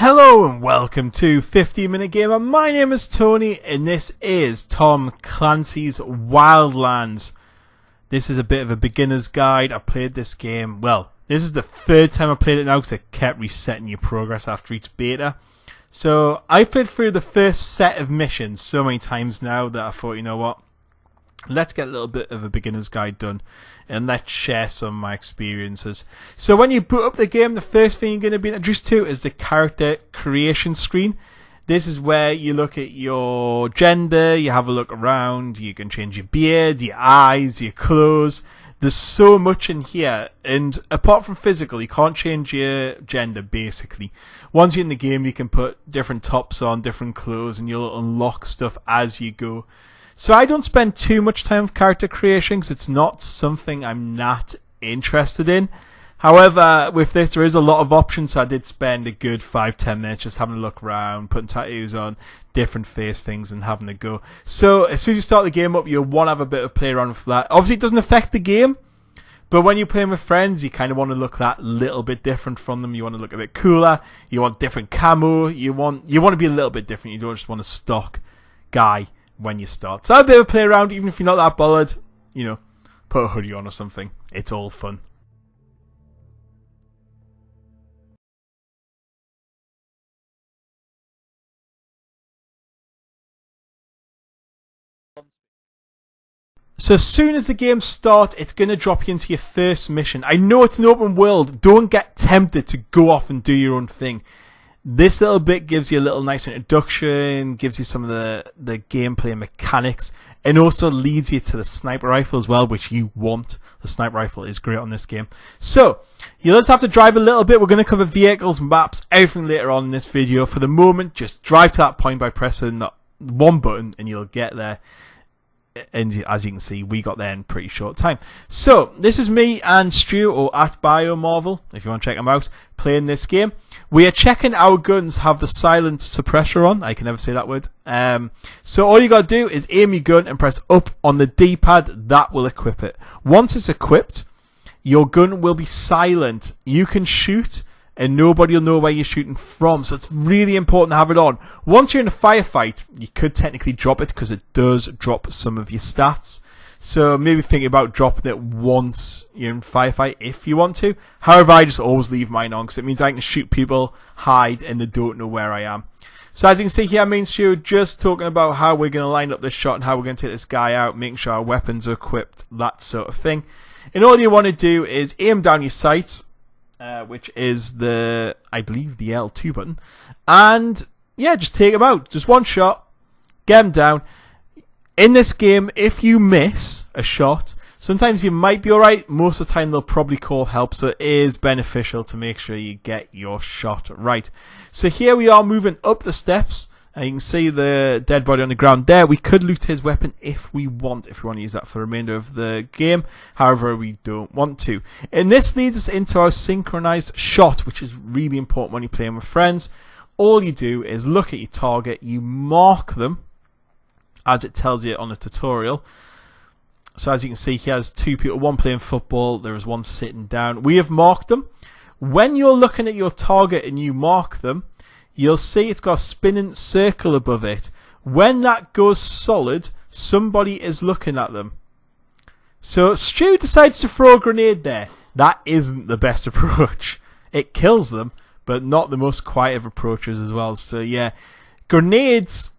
Hello and welcome to 15 Minute Gamer. My name is Tony and this is Tom Clancy's Wildlands. This is a bit of a beginner's guide. I've played this game, well, this is the third time I played it now because it kept resetting your progress after each beta. So I've played through the first set of missions so many times now that I thought, you know what, let's get a little bit of a beginner's guide done and let's share some of my experiences. So when you boot up the game, the first thing you're going to be introduced to is the character creation screen. This is where you look at your gender, you have a look around, you can change your beard, your eyes, your clothes. There's so much in here, and apart from physical, you can't change your gender basically. Once you're in the game, you can put different tops on, different clothes, and you'll unlock stuff as you go. So I don't spend too much time with character creation because it's not something I'm not interested in. However, with this there is a lot of options, so I did spend a good 5-10 minutes just having a look around, putting tattoos on, different face things and having a go. So as soon as you start the game up, you'll want to have a bit of play around with that. Obviously it doesn't affect the game, but when you're playing with friends, you kind of want to look that little bit different from them. You want to look a bit cooler, you want different camo, you want to be a little bit different. You don't just want a stock guy when you start. So have a bit of a play around, even if you're not that bothered, you know, put a hoodie on or something. It's all fun. So as soon as the game starts, it's going to drop you into your first mission. I know it's an open world. Don't get tempted to go off and do your own thing. This little bit gives you a little nice introduction, gives you some of the gameplay mechanics, and also leads you to the sniper rifle as well, which you want. The sniper rifle is great on this game. So, you'll just have to drive a little bit. We're going to cover vehicles, maps, everything later on in this video. For the moment, just drive to that point by pressing one button and you'll get there. And as you can see, we got there in a pretty short time. So, this is me and Stu, or at BioMarvel, if you want to check them out, playing this game. We are checking our guns have the silent suppressor on. I can never say that word. So all you got to do is aim your gun and press up on the D-pad. That will equip it. Once it's equipped, your gun will be silent. You can shoot and nobody will know where you're shooting from. So it's really important to have it on. Once you're in a firefight, you could technically drop it because it does drop some of your stats. So maybe think about dropping it once you're in a firefight if you want to. However, I just always leave mine on because it means I can shoot people, hide, and they don't know where I am. So as you can see here, me and Stu just talking about how we're going to line up this shot and how we're going to take this guy out, making sure our weapons are equipped, that sort of thing. And all you want to do is aim down your sights, which is I believe the L2 button, and yeah, just take him out. Just one shot, get him down. In this game, if you miss a shot, sometimes you might be alright. Most of the time, they'll probably call help, so it is beneficial to make sure you get your shot right. So here we are moving up the steps. And you can see the dead body on the ground there. We could loot his weapon if we want to use that for the remainder of the game. However, we don't want to. And this leads us into our synchronized shot, which is really important when you're playing with friends. All you do is look at your target, you mark them, as it tells you on the tutorial. So as you can see, he has two people, one playing football, there is one sitting down. We have marked them. When you're looking at your target and you mark them, you'll see it's got a spinning circle above it. When that goes solid, somebody is looking at them. So Stu decides to throw a grenade there. That isn't the best approach. It kills them, but not the most quiet of approaches as well. So yeah, grenades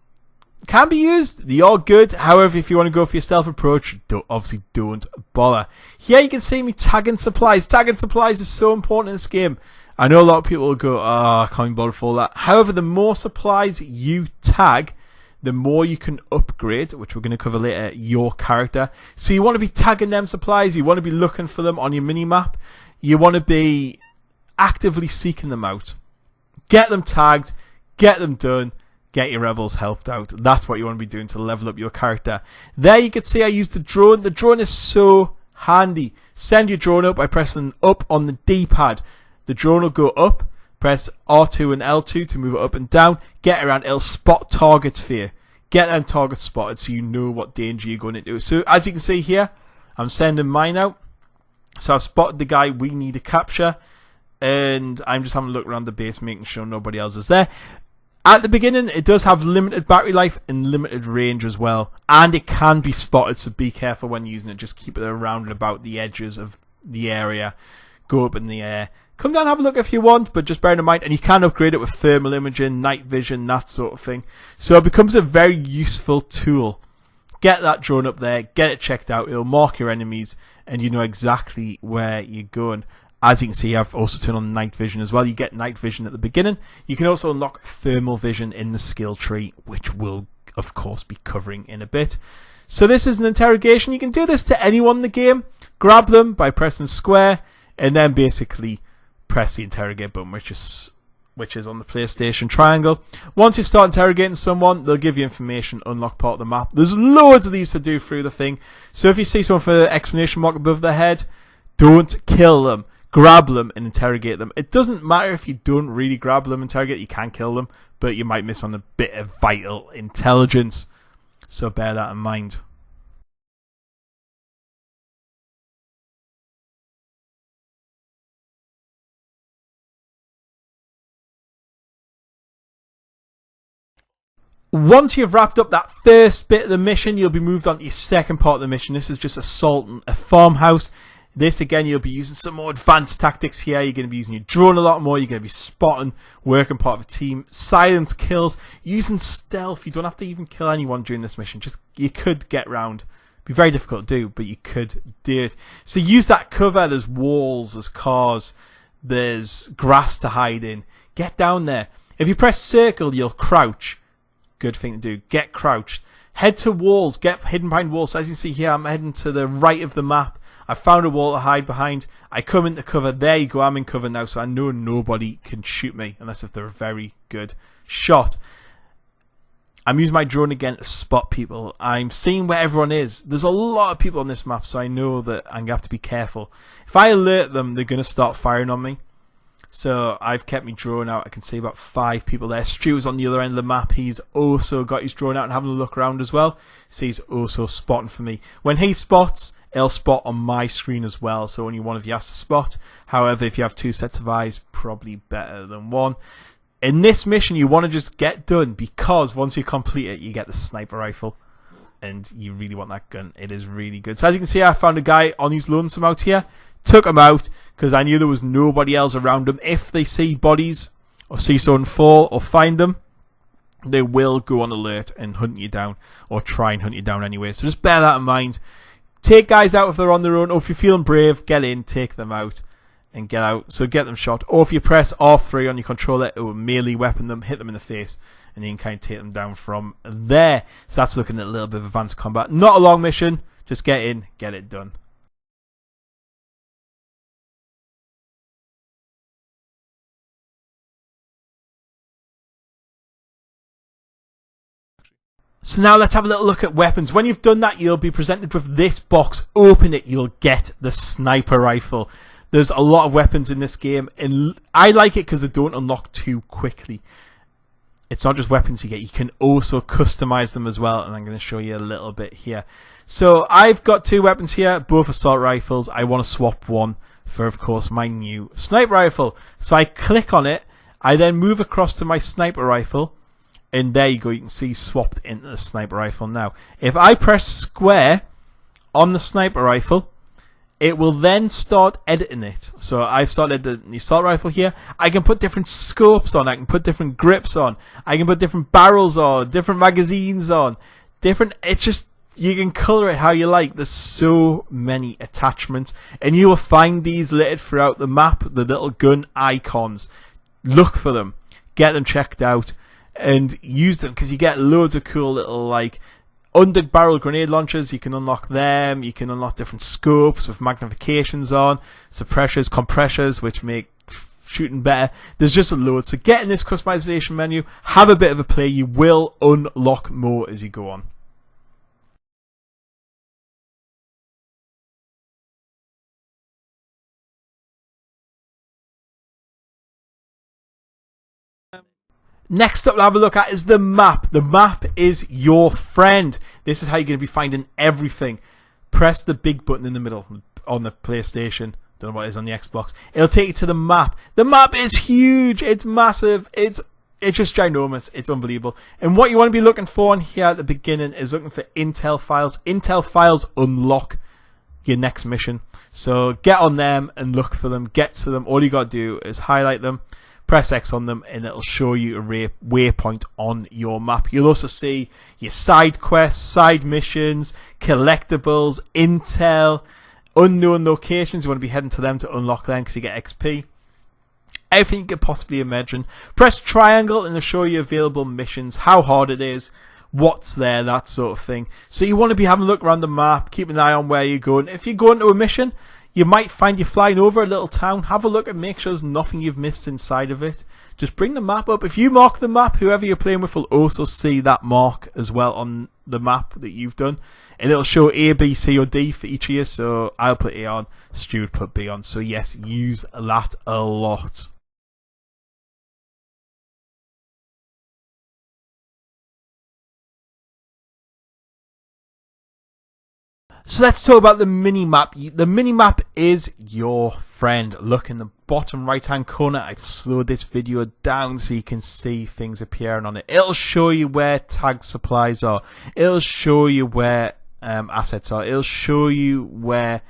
can be used. They are good. However, if you want to go for your stealth approach, obviously don't bother. Here you can see me tagging supplies. Tagging supplies is so important in this game. I know a lot of people will go, I can't bother for all that. However, the more supplies you tag, the more you can upgrade, which we're going to cover later, your character. So you want to be tagging them supplies. You want to be looking for them on your minimap. You want to be actively seeking them out. Get them tagged. Get them done. Get your rebels helped out. That's what you want to be doing to level up your character. There you can see I used the drone. The drone is so handy. Send your drone up by pressing up on the D-pad. The drone will go up. Press R2 and L2 to move it up and down. Get around. It'll spot targets for you. Get them targets spotted so you know what danger you're going into. So as you can see here, I'm sending mine out. So I've spotted the guy we need to capture. and I'm just having a look around the base, making sure nobody else is there. At the beginning, it does have limited battery life and limited range as well, and it can be spotted, so be careful when using it. Just keep it around and about the edges of the area. Go up in the air. Come down and have a look if you want, but just bear in mind, and you can upgrade it with thermal imaging, night vision, that sort of thing. So it becomes a very useful tool. Get that drone up there, get it checked out, it'll mark your enemies, and you know exactly where you're going. As you can see, I've also turned on night vision as well. You get night vision at the beginning. You can also unlock thermal vision in the skill tree, which we'll, of course, be covering in a bit. So this is an interrogation. You can do this to anyone in the game. Grab them by pressing square, and then basically press the interrogate button, which is on the PlayStation triangle. Once you start interrogating someone, they'll give you information, unlock part of the map. There's loads of these to do through the thing. So if you see someone with an exclamation mark above their head, don't kill them. Grab them and interrogate them. It doesn't matter if you don't really grab them and interrogate, you can kill them, but you might miss on a bit of vital intelligence. So bear that in mind. Once you've wrapped up that first bit of the mission, you'll be moved on to your second part of the mission. This is just assaulting a farmhouse. This, again, you'll be using some more advanced tactics here. You're going to be using your drone a lot more. You're going to be spotting, working part of a team, silence kills, using stealth. You don't have to even kill anyone during this mission. Just, you could get round. It'd be very difficult to do, but you could do it. So use that cover. There's walls, there's cars, there's grass to hide in. Get down there. If you press circle, you'll crouch. Good thing to do. Get crouched. Head to walls. Get hidden behind walls. So as you see here, I'm heading to the right of the map. I found a wall to hide behind. I come into cover. There you go. I'm in cover now, so I know nobody can shoot me unless if they're a very good shot. I'm using my drone again to spot people. I'm seeing where everyone is. There's a lot of people on this map, so I know that I'm going to have to be careful. If I alert them, they're going to start firing on me. So I've kept my drone out. I can see about 5 people there. Stu's on the other end of the map. He's also got his drone out and having a look around as well. So he's also spotting for me. When he spots, it'll spot on my screen as well. So only one of you has to spot. However, if you have 2 sets of eyes, probably better than 1. In this mission, you want to just get done, because once you complete it, you get the sniper rifle. And you really want that gun. It is really good. So as you can see, I found a guy on his lonesome out here. Took him out because I knew there was nobody else around him. If they see bodies or see someone fall or find them, they will go on alert and hunt you down, or try and hunt you down anyway. So just bear that in mind. Take guys out if they're on their own, or if you're feeling brave, get in, take them out and get out. So get them shot. Or if you press R3 on your controller, it will melee weapon them, hit them in the face, and you can kind of take them down from there. So that's looking at a little bit of advanced combat. Not a long mission. Just get in, get it done. So now let's have a little look at weapons. When you've done that, you'll be presented with this box. Open it, you'll get the sniper rifle. There's a lot of weapons in this game, and I like it because they don't unlock too quickly. It's not just weapons you get, you can also customize them as well, and I'm going to show you a little bit here. So I've got 2 weapons here, both assault rifles. I want to swap one for, of course, my new sniper rifle. So I click on it, I then move across to my sniper rifle, and there you go, you can see swapped into the sniper rifle now. If I press square on the sniper rifle, it will then start editing it. So I've started the assault rifle here. I can put different scopes on, I can put different grips on, I can put different barrels on, different magazines on, it's just, you can colour it how you like. There's so many attachments, and you will find these littered throughout the map, the little gun icons. Look for them, get them checked out, and use them, because you get loads of cool little like under barrel grenade launchers. You can unlock them. You can unlock different scopes with magnifications on, suppressors, compressors, which make shooting better. There's just a load. So get in this customization menu, have a bit of a play. You will unlock more as you go on. Next up, we'll have a look at is the map. The map is your friend. This is how you're going to be finding everything. Press the big button in the middle on the PlayStation. Don't know what it is on the Xbox. It'll take you to the map. The map is huge. It's massive. It's just ginormous. It's unbelievable. And what you want to be looking for in here at the beginning is looking for intel files. Intel files unlock your next mission. So get on them and look for them. Get to them. All you got to do is highlight them, press X on them, and it'll show you a waypoint on your map. You'll also see your side quests, side missions, collectibles, intel, unknown locations. You want to be heading to them to unlock them because you get XP. Everything you could possibly imagine. Press triangle and it'll show you available missions, how hard it is, what's there, that sort of thing. So you want to be having a look around the map, keep an eye on where you're going. If you're going to a mission, you might find you're flying over a little town. Have a look and make sure there's nothing you've missed inside of it. Just bring the map up. If you mark the map, whoever you're playing with will also see that mark as well on the map that you've done. And it'll show A, B, C or D for each of you. So I'll put A on, Stuart put B on. So yes, use that a lot. So let's talk about the minimap. The minimap is your friend. Look in the bottom right hand corner. I've slowed this video down so you can see things appearing on it. It'll show you where tag supplies are. It'll show you where assets are. It'll show you where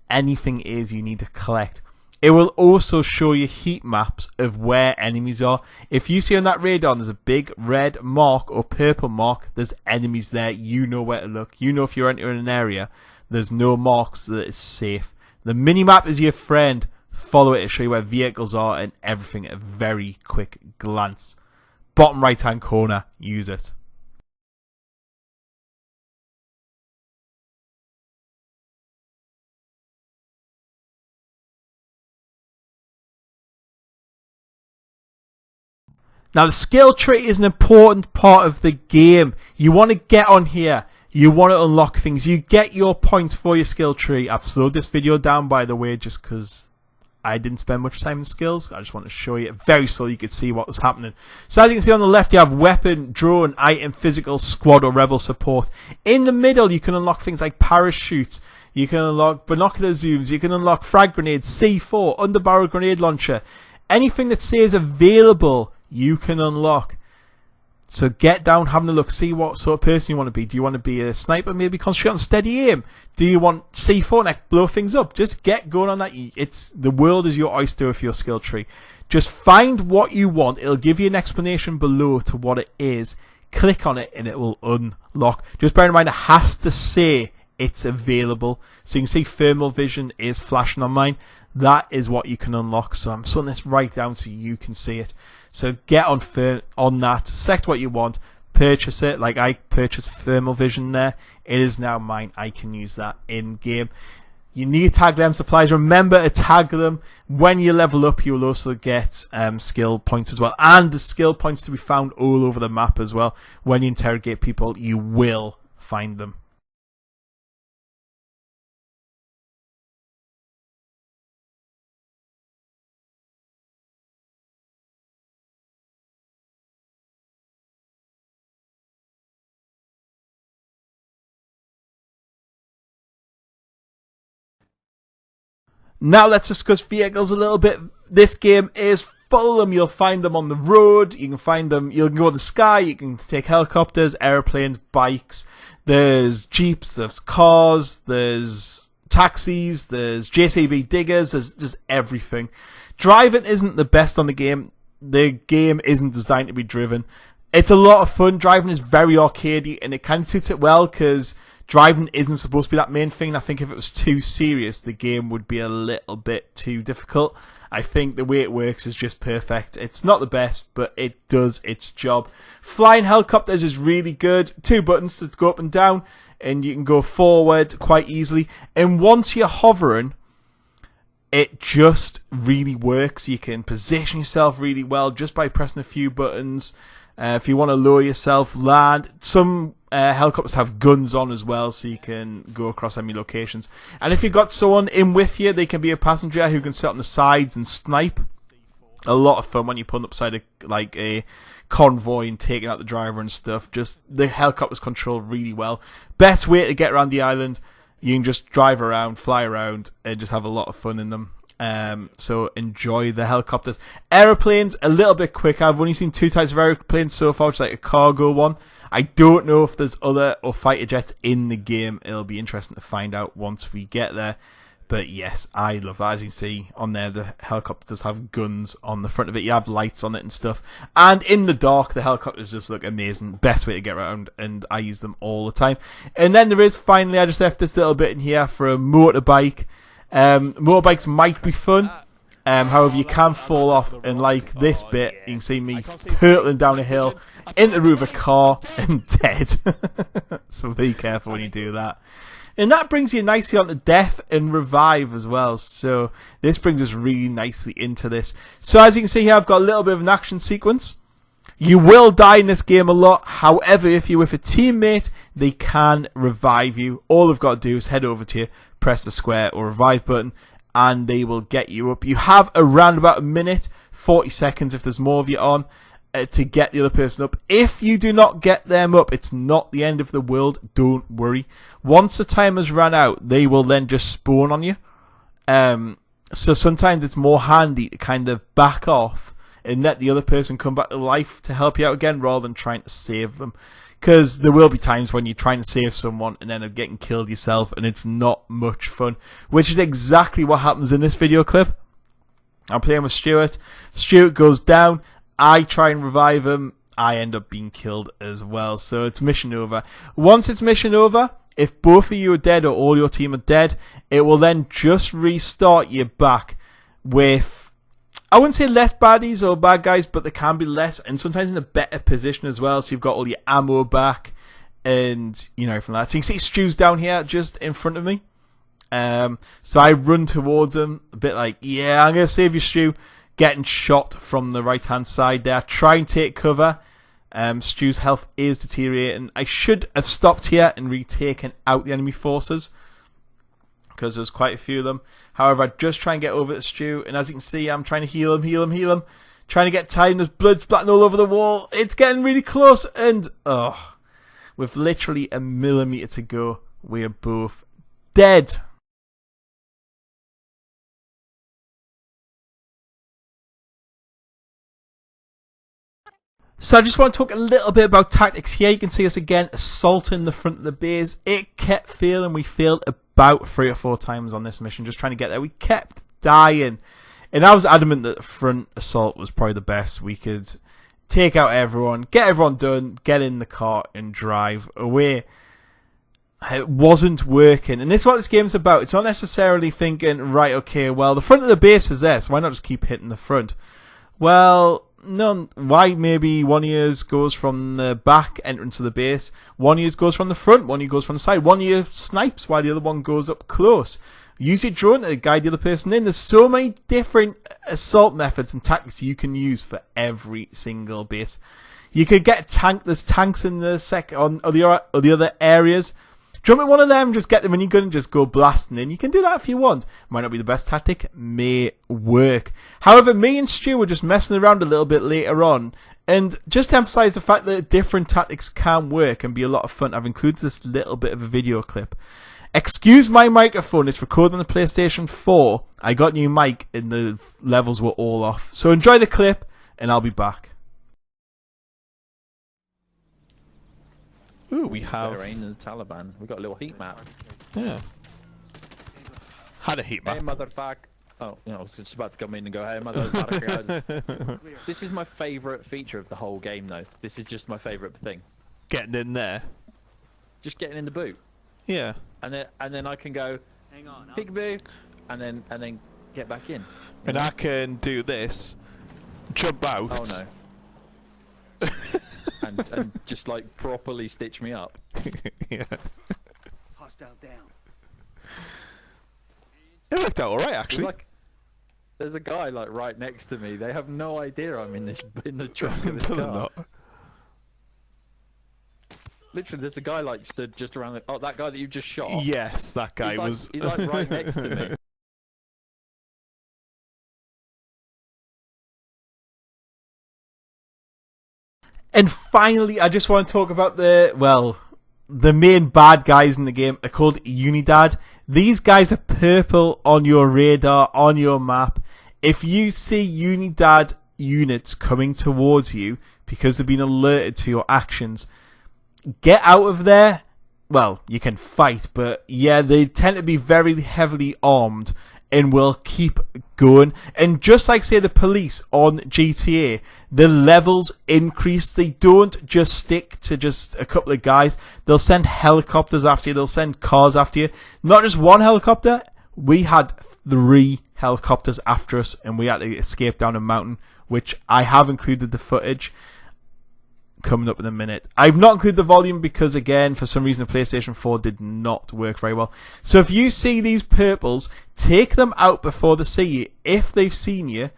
anything is you need to collect. It will also show you heat maps of where enemies are. If you see on that radar there's a big red mark or purple mark, there's enemies there. You know where to look. You know if you're entering an area, there's no marks, that it's safe. The minimap is your friend. Follow it to show you where vehicles are and everything at a very quick glance. Bottom right hand corner, use it. Now the skill tree is an important part of the game. You want to get on here. You want to unlock things. You get your points for your skill tree. I've slowed this video down, by the way, just because I didn't spend much time in skills. I just want to show you very slowly you could see what was happening. So as you can see on the left, you have weapon, drone, item, physical, squad or rebel support. In the middle, you can unlock things like parachutes. You can unlock binocular zooms. You can unlock frag grenades, C4, underbarrel grenade launcher. Anything that says available, you can unlock. So get down, having a look, see what sort of person you want to be. Do you want to be a sniper, maybe concentrate on steady aim? Do you want C4 and blow things up? Just get going on that. The world is your oyster with your skill tree. Just find what you want. It'll give you an explanation below to what it is. Click on it and it will unlock. Just bear in mind it has to say it's available. So you can see thermal vision is flashing on mine. That is what you can unlock. So I'm slowing this right down so you can see it. So get on that. Select what you want. Purchase it. Like I purchased thermal vision there. It is now mine. I can use that in game. You need to tag them supplies. Remember to tag them. When you level up, you'll also get skill points as well. And the skill points to be found all over the map as well. When you interrogate people, you will find them. Now let's discuss vehicles a little bit. This game is full of them. You'll find them on the road. You can find them. You can go in the sky. You can take helicopters, airplanes, bikes. There's jeeps. There's cars. There's taxis. There's JCB diggers. There's everything. Driving isn't the best on the game. The game isn't designed to be driven. It's a lot of fun. Driving is very arcadey, and it kind of suits it well because driving isn't supposed to be that main thing. I think if it was too serious, the game would be a little bit too difficult. I think the way it works is just perfect. It's not the best, but it does its job. Flying helicopters is really good. 2 buttons to go up and down, and you can go forward quite easily. And once you're hovering, it just really works. You can position yourself really well just by pressing a few buttons. If you want to lower yourself, land. Some helicopters have guns on as well, so you can go across enemy locations. And if you've got someone in with you, they can be a passenger who can sit on the sides and snipe. A lot of fun when you're pulling up beside a convoy and taking out the driver and stuff. Just the helicopters control really well. Best way to get around the island. You can just drive around, fly around, and just have a lot of fun in them. So enjoy the helicopters. Aeroplanes, a little bit quicker. I've only seen 2 types of aeroplanes so far, which is like a cargo one. I don't know if there's other or fighter jets in the game. It'll be interesting to find out once we get there. But yes, I love that. As you can see on there, the helicopter does have guns on the front of it. You have lights on it and stuff. And in the dark, the helicopters just look amazing. Best way to get around, and I use them all the time. And then there is, finally, I just left this little bit in here for a motorbike. Motorbikes might be fun. However, you can fall off, and like this bit, you can see me hurtling down a hill into the roof of a car and dead. So be careful when you do that. And that brings you nicely onto death and revive as well. So this brings us really nicely into this. So as you can see here, I've got a little bit of an action sequence. You will die in this game a lot. However, if you're with a teammate, they can revive you. All they've got to do is head over to you, press the square or revive button, and they will get you up. You have around about a minute, 40 seconds if there's more of you on, to get the other person up. If you do not get them up, it's not the end of the world. Don't worry. Once the time has run out, they will then just spawn on you. So sometimes it's more handy to kind of back off and let the other person come back to life to help you out again, rather than trying to save them. Because there will be times when you're trying to save someone and end up getting killed yourself, and it's not much fun. Which is exactly what happens in this video clip. I'm playing with Stuart. Stuart goes down. I try and revive him. I end up being killed as well. So it's mission over. Once it's mission over, if both of you are dead or all your team are dead, it will then just restart you back with, I wouldn't say less baddies or bad guys, but there can be less, and sometimes in a better position as well. So you've got all your ammo back and, you know, from that. So you can see Stu's down here just in front of me. So I run towards him a bit like, yeah, I'm going to save you, Stu. Getting shot from the right hand side there. Try and take cover. Stu's health is deteriorating. I should have stopped here and retaken out the enemy forces, because there's quite a few of them. However, I just try and get over to Stu, and as you can see, I'm trying to heal him. Trying to get tired, and there's blood splatting all over the wall. It's getting really close, and with literally a millimeter to go, we are both dead. So I just want to talk a little bit about tactics here. You can see us again assaulting the front of the base. It kept failing. We failed about 3 or 4 times on this mission just trying to get there. We kept dying. And I was adamant that the front assault was probably the best. We could take out everyone, get everyone done, get in the car and drive away. It wasn't working. And this is what this game's about. It's not necessarily thinking, right, okay, well, the front of the base is there, so why not just keep hitting the front? Well, no, why maybe one of yours goes from the back entrance of the base, one of yours goes from the front, one of you goes from the side, one of you snipes while the other one goes up close. Use your drone to guide the other person in. There's so many different assault methods and tactics you can use for every single base. You could get a tank. There's tanks in the the other areas. Jump in one of them, just get the minigun and just go blasting in. You can do that if you want. Might not be the best tactic, may work. However, me and Stu were just messing around a little bit later on. And just to emphasize the fact that different tactics can work and be a lot of fun, I've included this little bit of a video clip. Excuse my microphone, it's recorded on the PlayStation 4. I got a new mic and the levels were all off. So enjoy the clip and I'll be back. Ooh, we have Bahrain and the Taliban. We got a little heat map. Yeah. Had a heat map. Hey, motherfucker. Oh, you know, I was just about to come in and go, hey, motherfucker. This is my favourite feature of the whole game, though. This is just my favourite thing. Getting in there. Just getting in the boot. Yeah. And then I can go, hang on, peekaboo, and then get back in. And I can do this, jump out. Oh no. and just like properly stitch me up. Yeah. Hostile down. It worked out alright, actually. There's a guy like right next to me. They have no idea I'm in the trunk of this car. Not. Literally, there's a guy like stood just around the. Oh, that guy that you just shot. Yes, that guy was. He's like right next to me. And finally, I just want to talk about the, well, the main bad guys in the game are called Unidad. These guys are purple on your radar, on your map. If you see Unidad units coming towards you because they've been alerted to your actions, get out of there. Well, you can fight, but yeah, they tend to be very heavily armed and will keep going. And just like, say, the police on GTA, the levels increase. They don't just stick to just a couple of guys. They'll send helicopters after you. They'll send cars after you. Not just one helicopter. We had 3 helicopters after us, and we had to escape down a mountain, which I have included the footage coming up in a minute. I've not included the volume because, again, for some reason the PlayStation 4 did not work very well. So if you see these purples, take them out before they see you. If they've seen you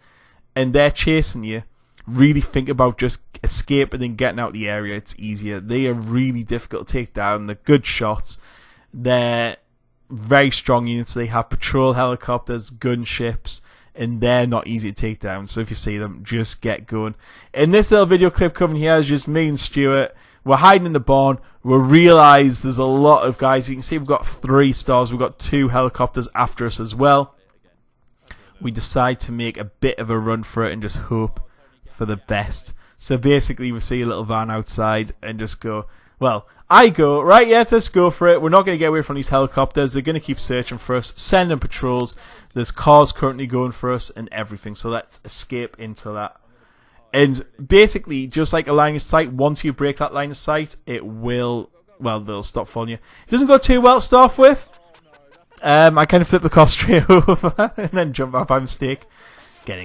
and they're chasing you, really think about just escaping and getting out of the area. It's easier. They are really difficult to take down. They're good shots. They're very strong units. They have patrol helicopters, gunships, and they're not easy to take down. So if you see them, just get going. In this little video clip coming here is just me and Stuart. We're hiding in the barn. We realise there's a lot of guys. You can see we've got 3 stars. We've got 2 helicopters after us as well. We decide to make a bit of a run for it and just hope for the best. So basically we see a little van outside and just go, well, I go, right, yeah, let's go for it. We're not going to get away from these helicopters. They're going to keep searching for us, sending patrols. There's cars currently going for us and everything. So let's escape into that. And basically, just like a line of sight, once you break that line of sight, it will, well, they'll stop following you. It doesn't go too well to start off with. I kind of flip the car straight over and then jump out by mistake.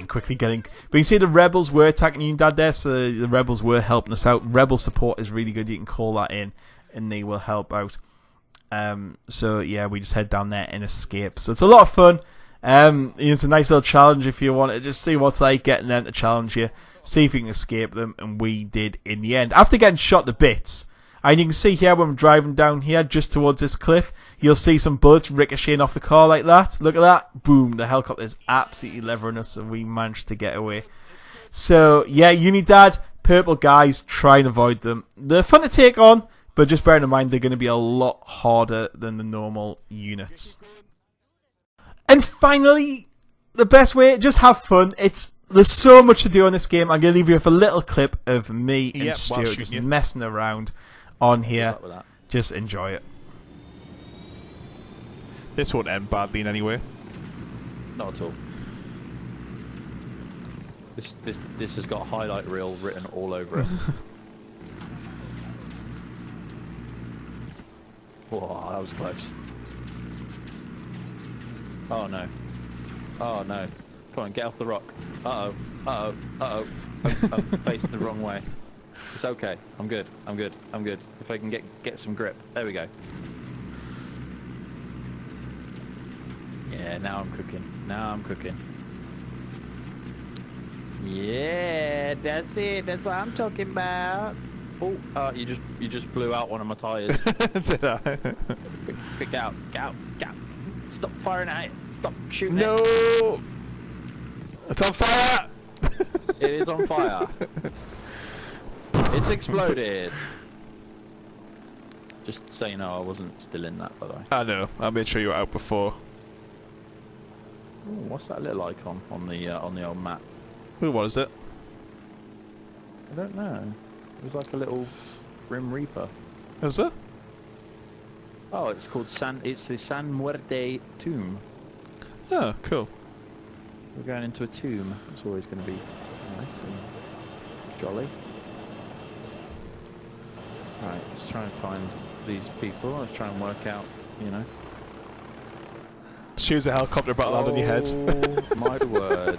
Quickly getting. But you can see the rebels were attacking Unidad there, so the rebels were helping us out. Rebel support is really good. You can call that in, and they will help out. So yeah, we just head down there and escape. So it's a lot of fun. It's a nice little challenge if you want to just see what's like getting them to challenge you, see if you can escape them, and we did in the end. After getting shot to bits, and you can see here when we're driving down here just towards this cliff, you'll see some bullets ricocheting off the car like that. Look at that. Boom. The helicopter is absolutely levering us, and we managed to get away. So, yeah, Unidad, purple guys, try and avoid them. They're fun to take on, but just bearing in mind they're going to be a lot harder than the normal units. And finally, the best way, just have fun. There's so much to do on this game. I'm going to leave you with a little clip of me and Stuart just messing around on here. Just enjoy it. This won't end badly in any way. Not at all. This has got a highlight reel written all over it. Whoa, that was close. Oh no. Oh no. Come on, get off the rock. Uh-oh. Uh-oh. Uh-oh. I'm facing the wrong way. It's okay. I'm good. I'm good. I'm good. If I can get some grip. There we go. Yeah, now I'm cooking. Now I'm cooking. Yeah, that's it. That's what I'm talking about. Oh, you just blew out one of my tires. Did I? Quick, get out. Get out. Get out. Stop firing at it. Stop shooting No! it. It's on fire! It is on fire. It's exploded. Just so you know, I wasn't still in that, by the way. I know. I made sure you were out before. Ooh, what's that little icon on the old map? Who was it? I don't know. It was like a little Grim Reaper. Was it? Oh, it's called It's the San Muerte tomb. Oh, cool. We're going into a tomb. It's always going to be nice and jolly. Right, let's try and find these people. Let's try and work out, you know. Choose a helicopter about to land on your head. Oh my word.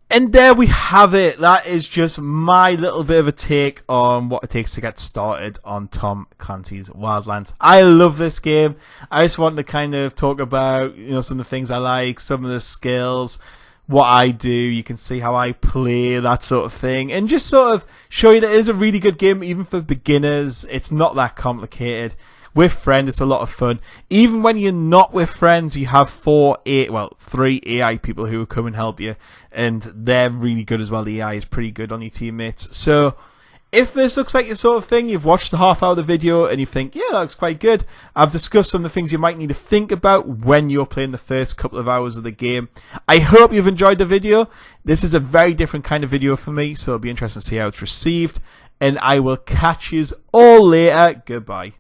And there we have it. That is just my little bit of a take on what it takes to get started on Tom Clancy's Wildlands. I love this game. I just want to kind of talk about, some of the things I like, some of the skills, what I do. You can see how I play, that sort of thing, and just sort of show you that it is a really good game, even for beginners. It's not that complicated. With friends, it's a lot of fun. Even when you're not with friends, you have 3 AI people who will come and help you, and they're really good as well. The AI is pretty good on your teammates. So If this looks like your sort of thing, you've watched the half hour of the video and you think, yeah, that looks quite good. I've discussed some of the things you might need to think about when you're playing the first couple of hours of the game. I hope you've enjoyed the video. This is a very different kind of video for me, so it'll be interesting to see how it's received. And I will catch you all later. Goodbye.